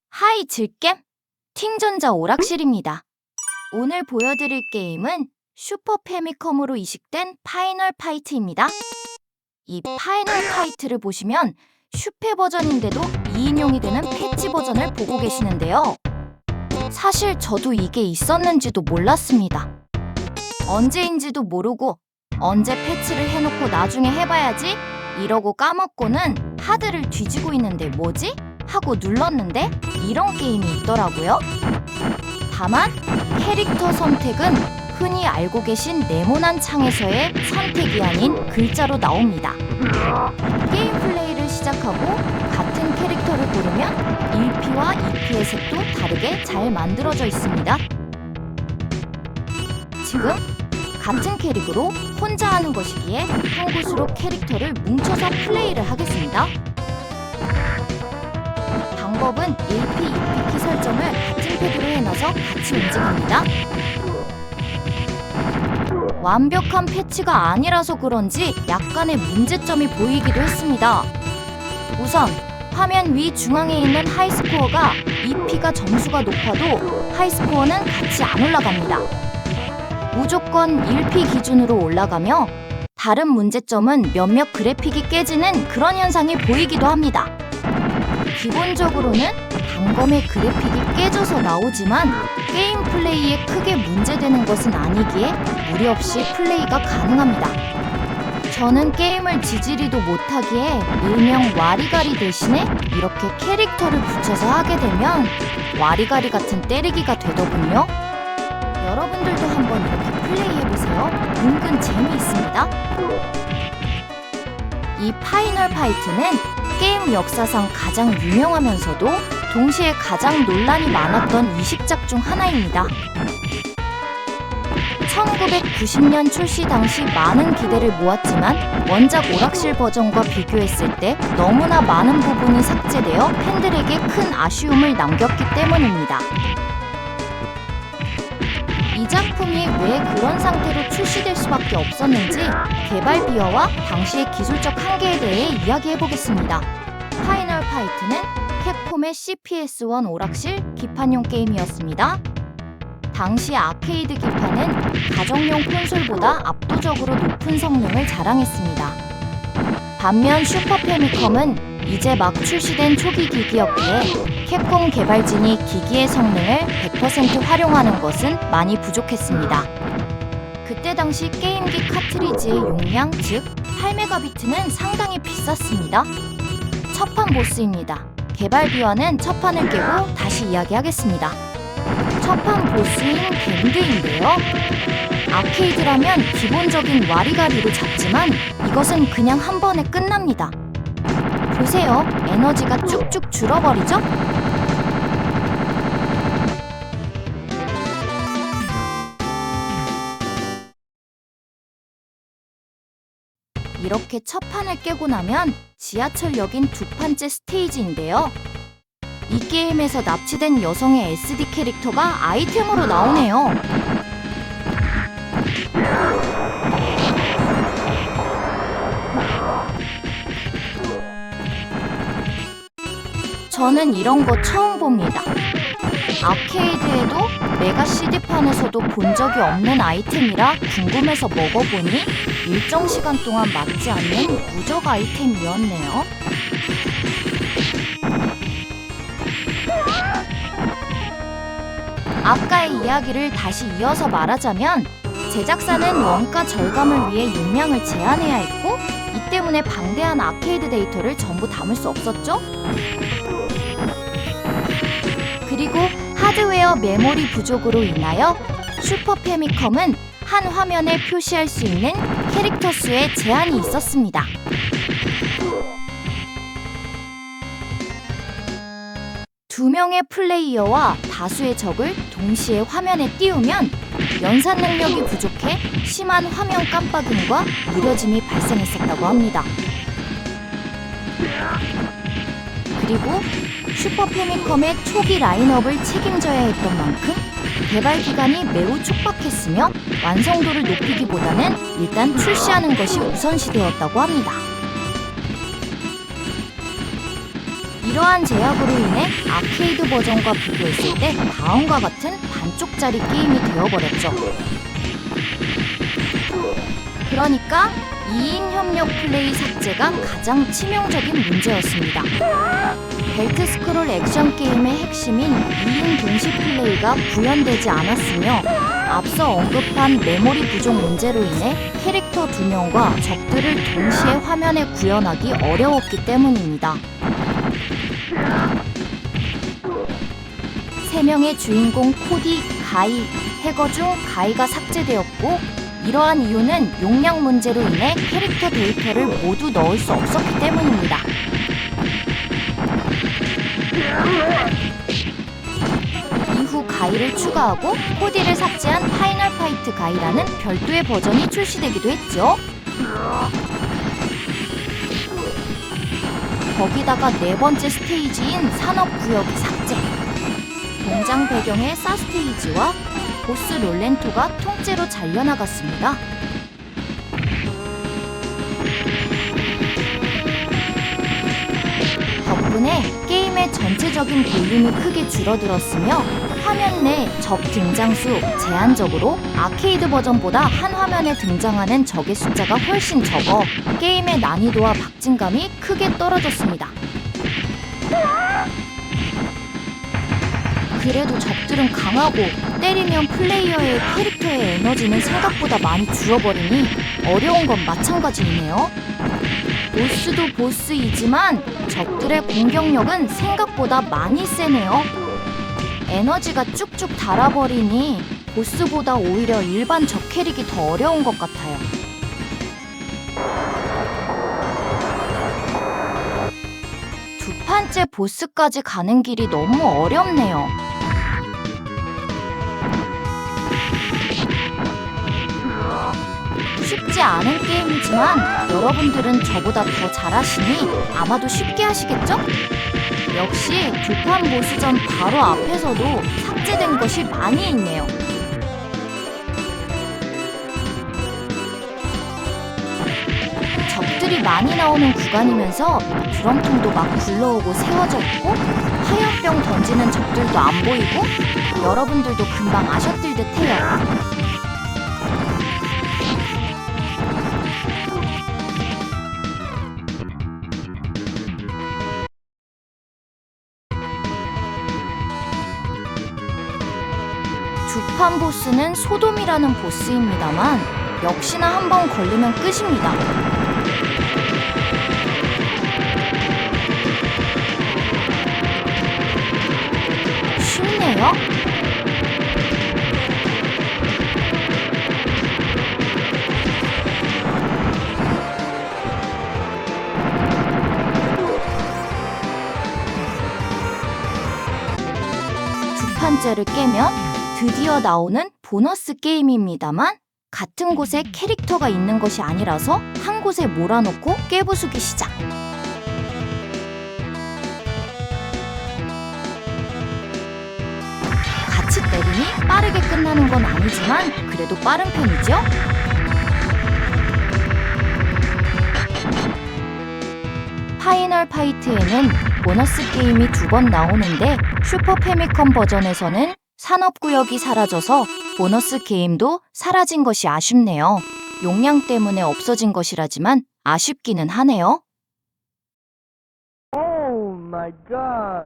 하이 질겜! 팅전자 오락실입니다. 오늘 보여드릴 게임은 슈퍼 패미컴으로 이식된 파이널 파이트입니다. 이 파이널 파이트를 보시면 슈페 버전인데도 2인용이 되는 패치 버전을 보고 계시는데요. 사실 저도 이게 있었는지도 몰랐습니다. 언제인지도 모르고 언제 패치를 해놓고 나중에 해봐야지 이러고 까먹고는 하드를 뒤지고 있는데 뭐지? 하고 눌렀는데 이런 게임이 있더라고요. 다만 캐릭터 선택은 흔히 알고 계신 네모난 창에서의 선택이 아닌 글자로 나옵니다. 게임 플레이를 시작하고 같은 캐릭터를 고르면 1P와 2P의 색도 다르게 잘 만들어져 있습니다. 지금 같은 캐릭으로 혼자 하는 것이기에 한 곳으로 캐릭터를 뭉쳐서 플레이를 하겠습니다. 방법은 1P, 2P 키 설정을 같은 패드로 해놔서 같이 움직입니다. 완벽한 패치가 아니라서 그런지 약간의 문제점이 보이기도 했습니다. 우선 화면 위 중앙에 있는 하이스코어가 2P가 점수가 높아도 하이스코어는 같이 안 올라갑니다. 무조건 1P 기준으로 올라가며 다른 문제점은 몇몇 그래픽이 깨지는 그런 현상이 보이기도 합니다. 기본적으로는 단검의 그래픽이 깨져서 나오지만 게임 플레이에 크게 문제되는 것은 아니기에 무리 없이 플레이가 가능합니다. 저는 게임을 지지리도 못하기에 일명 와리가리 대신에 이렇게 캐릭터를 붙여서 하게 되면 와리가리 같은 때리기가 되더군요. 여러분들도 한번 이렇게 플레이해보세요. 은근 재미있습니다. 이 파이널 파이트는 게임 역사상 가장 유명하면서도 동시에 가장 논란이 많았던 이식작 중 하나입니다. 1990년 출시 당시 많은 기대를 모았지만 원작 오락실 버전과 비교했을 때 너무나 많은 부분이 삭제되어 팬들에게 큰 아쉬움을 남겼기 때문입니다. 이 작품이 왜 그런 상태로 출시될 수밖에 없었는지 개발 비화와 당시의 기술적 한계에 대해 이야기해보겠습니다. 파이널 파이트는 캡콤의 CPS1 오락실 기판용 게임이었습니다. 당시 아케이드 기판은 가정용 콘솔보다 압도적으로 높은 성능을 자랑했습니다. 반면 슈퍼 패미컴은 이제 막 출시된 초기 기기였기에 캡콤 개발진이 기기의 성능을 100% 활용하는 것은 많이 부족했습니다. 그때 당시 게임기 카트리지의 용량, 즉 8메가비트는 상당히 비쌌습니다. 첫판 보스입니다. 개발 비화는 첫판을 깨고 다시 이야기하겠습니다. 첫판 보스인 밴드인데요. 아케이드라면 기본적인 와리가리로 잡지만 이것은 그냥 한 번에 끝납니다. 보세요. 에너지가 쭉쭉 줄어버리죠? 이렇게 첫 판을 깨고 나면 지하철역인 두 판째 스테이지인데요. 이 게임에서 납치된 여성의 SD 캐릭터가 아이템으로 나오네요. 저는 이런 거 처음 봅니다. 아케이드에도 메가 CD판에서도 본 적이 없는 아이템이라 궁금해서 먹어보니 일정 시간 동안 맞지 않는 무적 아이템이었네요. 아까의 이야기를 다시 이어서 말하자면 제작사는 원가 절감을 위해 용량을 제한해야 했고 이 때문에 방대한 아케이드 데이터를 전부 담을 수 없었죠? 그리고 하드웨어 메모리 부족으로 인하여 슈퍼 패미컴은 한 화면에 표시할 수 있는 캐릭터 수에 제한이 있었습니다. 두 명의 플레이어와 다수의 적을 동시에 화면에 띄우면 연산 능력이 부족해 심한 화면 깜빡임과 느려짐이 발생했었다고 합니다. 그리고 슈퍼 패미컴의 초기 라인업을 책임져야 했던 만큼 개발 기간이 매우 촉박했으며 완성도를 높이기보다는 일단 출시하는 것이 우선시되었다고 합니다. 이러한 제약으로 인해 아케이드 버전과 비교했을 때 다음과 같은 반쪽짜리 게임이 되어버렸죠. 그러니까 2인 협력 플레이 삭제가 가장 치명적인 문제였습니다. 벨트 스크롤 액션 게임의 핵심인 2인 동시 플레이가 구현되지 않았으며 앞서 언급한 메모리 부족 문제로 인해 캐릭터 2명과 적들을 동시에 화면에 구현하기 어려웠기 때문입니다. 3명의 주인공 코디, 가이, 해거 중 가이가 삭제되었고 이러한 이유는 용량 문제로 인해 캐릭터 데이터를 모두 넣을 수 없었기 때문입니다. 이후 가이를 추가하고 코디를 삭제한 파이널 파이트 가이라는 별도의 버전이 출시되기도 했죠. 거기다가 4번째 스테이지인 산업구역이 삭제, 동장 배경의 사스테이지와 보스 롤렌토가 통째로 잘려나갔습니다. 덕분에 게임의 전체적인 볼륨이 크게 줄어들었으며 화면 내 적 등장수 제한적으로 아케이드 버전보다 한 화면에 등장하는 적의 숫자가 훨씬 적어 게임의 난이도와 박진감이 크게 떨어졌습니다. 그래도 적들은 강하고 때리면 플레이어의 캐릭터의 에너지는 생각보다 많이 줄어버리니 어려운 건 마찬가지이네요. 보스도 보스이지만 적들의 공격력은 생각보다 많이 세네요. 에너지가 쭉쭉 달아버리니 보스보다 오히려 일반 적 캐릭이 더 어려운 것 같아요. 두 판째 보스까지 가는 길이 너무 어렵네요. 쉽지 않은 게임이지만 여러분들은 저보다 더 잘하시니 아마도 쉽게 하시겠죠? 역시 두 판 보스전 바로 앞에서도 삭제된 것이 많이 있네요. 적들이 많이 나오는 구간이면서 드럼통도 막 굴러오고 세워져 있고 화염병 던지는 적들도 안 보이고 여러분들도 금방 아셨을 듯해요. 두 판 보스는 소돔이라는 보스입니다만 역시나 한번 걸리면 끝입니다. 쉽네요? 두 판째를 깨면 드디어 나오는 보너스 게임입니다만 같은 곳에 캐릭터가 있는 것이 아니라서 한 곳에 몰아놓고 깨부수기 시작. 같이 때리니 빠르게 끝나는 건 아니지만 그래도 빠른 편이죠? 파이널 파이트에는 보너스 게임이 2번 나오는데 슈퍼 패미컴 버전에서는 산업구역이 사라져서 보너스 게임도 사라진 것이 아쉽네요. 용량 때문에 없어진 것이라지만 아쉽기는 하네요. Oh my god.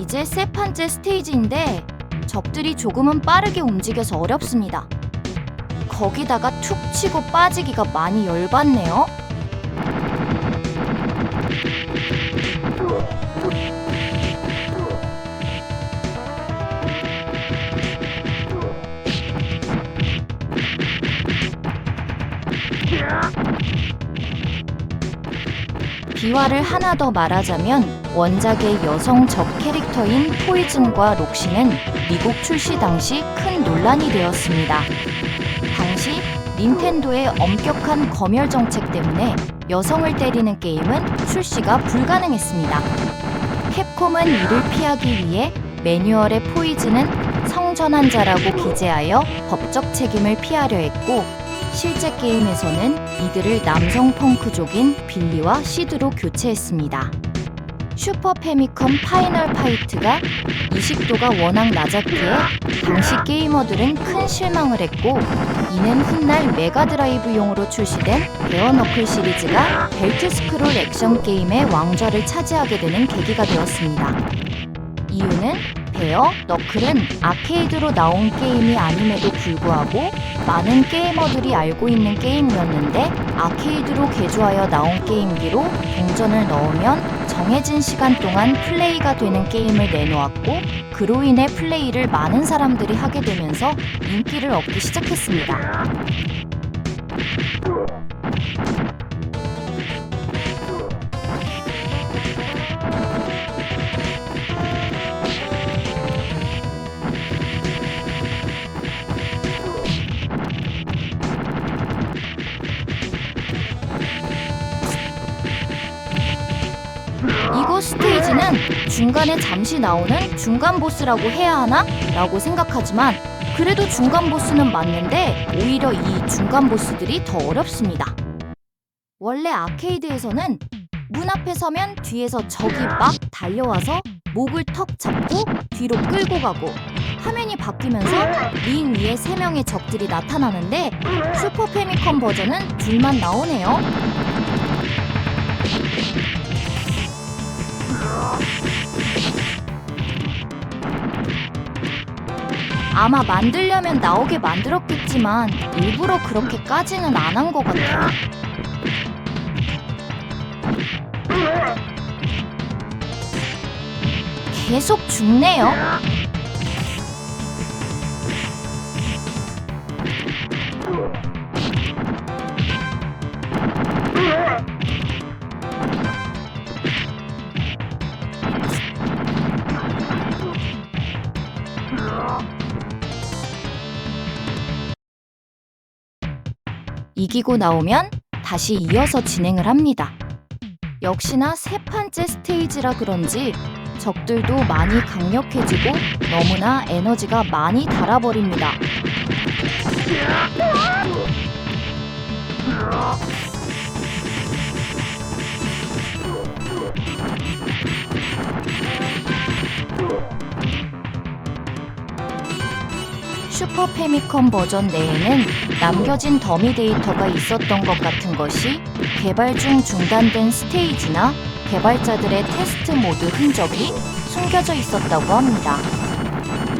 이제 세 번째 스테이지인데 적들이 조금은 빠르게 움직여서 어렵습니다. 거기다가 툭 치고 빠지기가 많이 열받네요. 비화를 하나 더 말하자면 원작의 여성 적 캐릭터인 포이즌과 록시는 미국 출시 당시 큰 논란이 되었습니다. 당시 닌텐도의 엄격한 검열 정책 때문에 여성을 때리는 게임은 출시가 불가능했습니다. 캡콤은 이를 피하기 위해 매뉴얼의 포이즌은 성전환자라고 기재하여 법적 책임을 피하려 했고, 실제 게임에서는 이들을 남성 펑크족인 빌리와 시드로 교체했습니다. 슈퍼 패미컴 파이널 파이트가 이식도가 워낙 낮았기에 당시 게이머들은 큰 실망을 했고, 이는 훗날 메가드라이브용으로 출시된 베어너클 시리즈가 벨트 스크롤 액션 게임의 왕좌를 차지하게 되는 계기가 되었습니다. 이유는 베어, 너클은 아케이드로 나온 게임이 아님에도 불구하고 많은 게이머들이 알고 있는 게임이었는데, 아케이드로 개조하여 나온 게임기로 동전을 넣으면 정해진 시간 동안 플레이가 되는 게임을 내놓았고, 그로 인해 플레이를 많은 사람들이 하게 되면서 인기를 얻기 시작했습니다. 이곳 스테이지는 중간에 잠시 나오는 중간 보스라고 해야 하나? 라고 생각하지만, 그래도 중간 보스는 맞는데 오히려 이 중간 보스들이 더 어렵습니다. 원래 아케이드에서는 문 앞에 서면 뒤에서 적이 막 달려와서 목을 턱 잡고 뒤로 끌고 가고, 화면이 바뀌면서 링 위에 3명의 적들이 나타나는데, 슈퍼 패미컴 버전은 둘만 나오네요. 아마 만들려면 나오게 만들었겠지만 일부러 그렇게까지는 안 한 것 같아요. 계속 죽네요. 이기고 나오면 다시 이어서 진행을 합니다. 역시나 세 판째 스테이지라 그런지 적들도 많이 강력해지고 너무나 에너지가 많이 달아버립니다. 슈퍼 패미컴 버전 내에는 남겨진 더미 데이터가 있었던 것 같은 것이 개발 중 중단된 스테이지나 개발자들의 테스트 모드 흔적이 숨겨져 있었다고 합니다.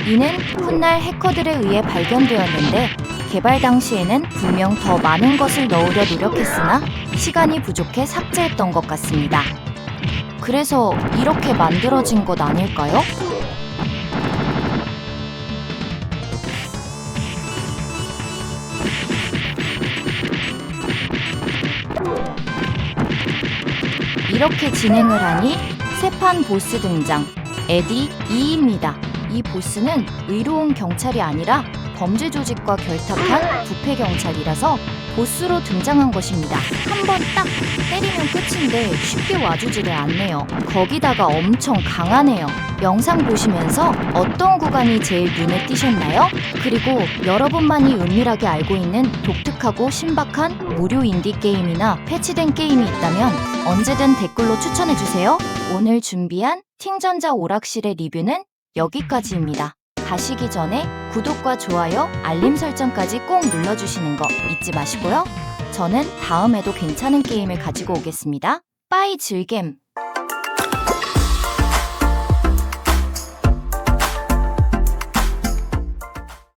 이는 훗날 해커들에 의해 발견되었는데, 개발 당시에는 분명 더 많은 것을 넣으려 노력했으나 시간이 부족해 삭제했던 것 같습니다. 그래서 이렇게 만들어진 것 아닐까요? 이렇게 진행을 하니 세판 보스 등장, 에디 2입니다. 이 보스는 의로운 경찰이 아니라 범죄 조직과 결탁한 부패 경찰이라서 보스로 등장한 것입니다. 한 번 딱 때리면 끝인데 쉽게 와주지를 않네요. 거기다가 엄청 강하네요. 영상 보시면서 어떤 구간이 제일 눈에 띄셨나요? 그리고 여러분만이 은밀하게 알고 있는 독특하고 신박한 무료 인디게임이나 패치된 게임이 있다면 언제든 댓글로 추천해주세요. 오늘 준비한 팅전자 오락실의 리뷰는 여기까지입니다. 가시기 전에 구독과 좋아요, 알림 설정까지 꼭 눌러주시는 거 잊지 마시고요. 저는 다음에도 괜찮은 게임을 가지고 오겠습니다. 빠이 즐겜!